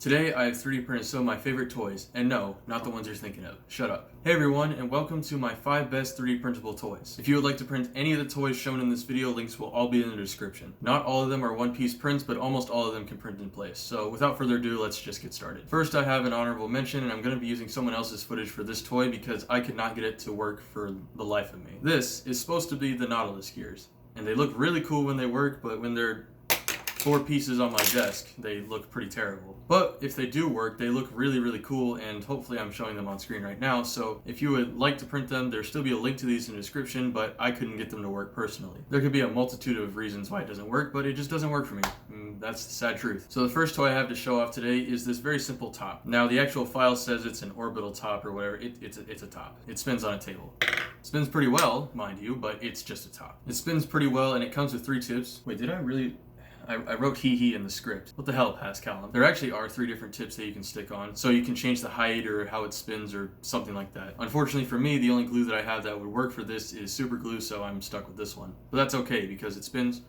Today I have 3D printed some of my favorite toys, and no, not the ones you're thinking of. Shut up. Hey everyone, and welcome to my 5 best 3D printable toys. If you would like to print any of the toys shown in this video, links will all be in the description. Not all of them are one-piece prints, but almost all of them can print in place. So without further ado, let's just get started. First, I have an honorable mention, and I'm going to be using someone else's footage for this toy because I could not get it to work for the life of me. This is supposed to be the Nautilus Gears, and they look really cool when they work, but when they're 4 pieces on my desk, they look pretty terrible. But if they do work, they look really cool, and hopefully I'm showing them on screen right now. So if you would like to print them, there'll still be a link to these in the description, but I couldn't get them to work personally. There could be a multitude of reasons why it doesn't work, but it just doesn't work for me. That's the sad truth. So the first toy I have to show off today is this very simple top. Now the actual file says it's an orbital top or whatever. It's a top. It spins on a table. It spins pretty well, mind you, but it's just a top. It spins pretty well, and it comes with 3 tips. Wait, did I really... I wrote he in the script. What the hell, asked Callum. There actually are 3 different tips that you can stick on, so you can change the height or how it spins or something like that. Unfortunately for me, the only glue that I have that would work for this is super glue, so I'm stuck with this one. But that's okay because it spins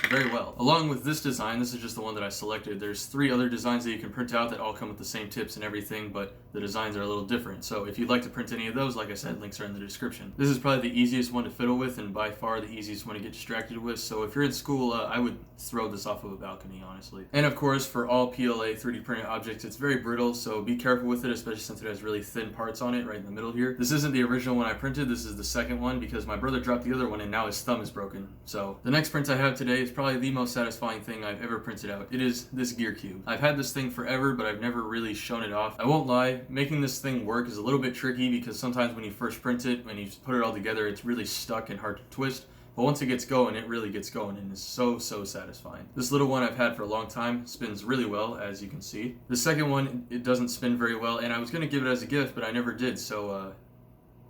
very well. Along with this design, this is just the one that I selected, there's 3 other designs that you can print out that all come with the same tips and everything, but the designs are a little different. So if you'd like to print any of those, like I said, links are in the description. This is probably the easiest one to fiddle with and by far the easiest one to get distracted with, so if you're in school, I would throw this off of a balcony, honestly. And of course, for all PLA 3D printed objects, it's very brittle, so be careful with it, especially since it has really thin parts on it right in the middle here. This isn't the original one I printed, this is the second one because my brother dropped the other one and now his thumb is broken. So the next print I have today is probably the most satisfying thing I've ever printed out. It is this gear cube. I've had this thing forever, but I've never really shown it off. I won't lie, making this thing work is a little bit tricky because sometimes when you first print it, when you put it all together, it's really stuck and hard to twist. But once it gets going, it really gets going and is so satisfying. This little one I've had for a long time, spins really well, as you can see. The second one, it doesn't spin very well, and I was going to give it as a gift, but I never did, so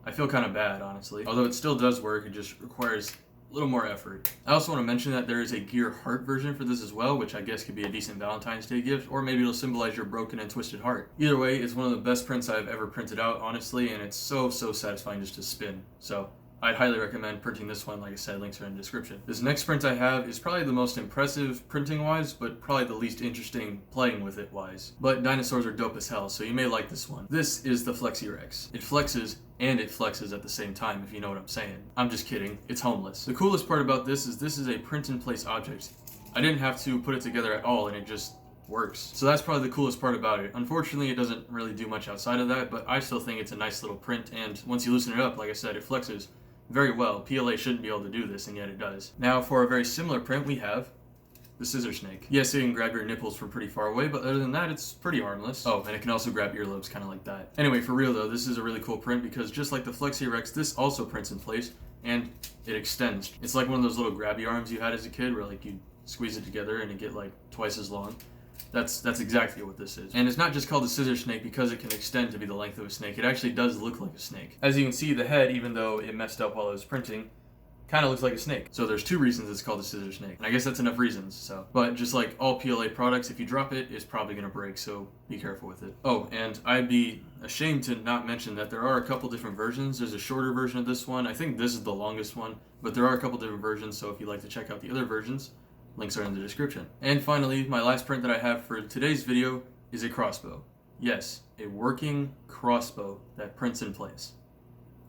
I feel kind of bad, honestly. Although it still does work, it just requires a little more effort. I also want to mention that there is a gear heart version for this as well, which I guess could be a decent Valentine's Day gift, or maybe it'll symbolize your broken and twisted heart. Either way, it's one of the best prints I've ever printed out, honestly, and it's so satisfying just to spin. So I'd highly recommend printing this one. Like I said, links are in the description. This next print I have is probably the most impressive printing-wise, but probably the least interesting playing with it wise. But dinosaurs are dope as hell, so you may like this one. This is the Flexi Rex. It flexes and it flexes at the same time, if you know what I'm saying. I'm just kidding, it's homeless. The coolest part about this is a print-in-place object. I didn't have to put it together at all, and it just works. So that's probably the coolest part about it. Unfortunately, it doesn't really do much outside of that, but I still think it's a nice little print, and once you loosen it up, like I said, it flexes very well. PLA shouldn't be able to do this, and yet it does. Now, for a very similar print, we have the Scissor Snake. Yes, it can grab your nipples from pretty far away, but other than that, it's pretty harmless. Oh, and it can also grab earlobes, kind of like that. Anyway, for real though, this is a really cool print because just like the Flexi Rex, this also prints in place, and it extends. It's like one of those little grabby arms you had as a kid where like you squeeze it together and it get like twice as long. That's exactly what this is. And it's not just called the Scissor Snake because it can extend to be the length of a snake. It actually does look like a snake. As you can see, the head, even though it messed up while I was printing, kind of looks like a snake. So there's 2 reasons it's called the Scissor Snake. And I guess that's enough reasons, so. But just like all PLA products, if you drop it, it's probably gonna break, so be careful with it. Oh, and I'd be ashamed to not mention that there are a couple different versions. There's a shorter version of this one. I think this is the longest one, but there are a couple different versions, so if you'd like to check out the other versions, links are in the description. And finally, my last print that I have for today's video is a crossbow. Yes, a working crossbow that prints in place.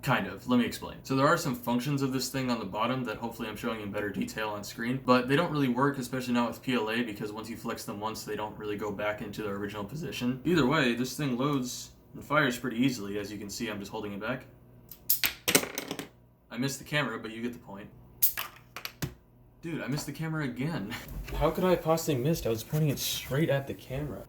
Kind of. Let me explain. So there are some functions of this thing on the bottom that hopefully I'm showing in better detail on screen, but they don't really work, especially not with PLA, because once you flex them once, they don't really go back into their original position. Either way, this thing loads and fires pretty easily. As you can see, I'm just holding it back. I missed the camera, but you get the point. Dude, I missed the camera again. How could I have possibly missed? I was pointing it straight at the camera.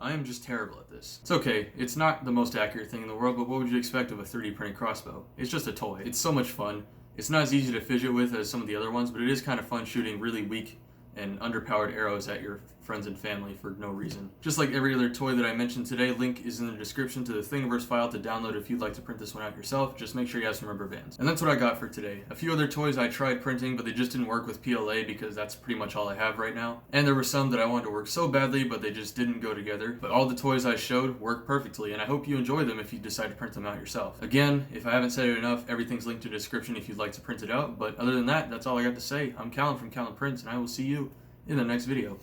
I am just terrible at this. It's okay, it's not the most accurate thing in the world, but what would you expect of a 3D printed crossbow? It's just a toy. It's so much fun. It's not as easy to fidget with as some of the other ones, but it is kind of fun shooting really weak and underpowered arrows at your friends and family for no reason. Just like every other toy that I mentioned today, link is in the description to the Thingiverse file to download if you'd like to print this one out yourself. Just make sure you have some rubber bands. And that's what I got for today. A few other toys I tried printing, but they just didn't work with PLA because that's pretty much all I have right now. And there were some that I wanted to work so badly, but they just didn't go together. But all the toys I showed work perfectly, and I hope you enjoy them if you decide to print them out yourself. Again, if I haven't said it enough, everything's linked in the description if you'd like to print it out. But other than that, that's all I got to say. I'm Callum from Callum Prints, and I will see you in the next video.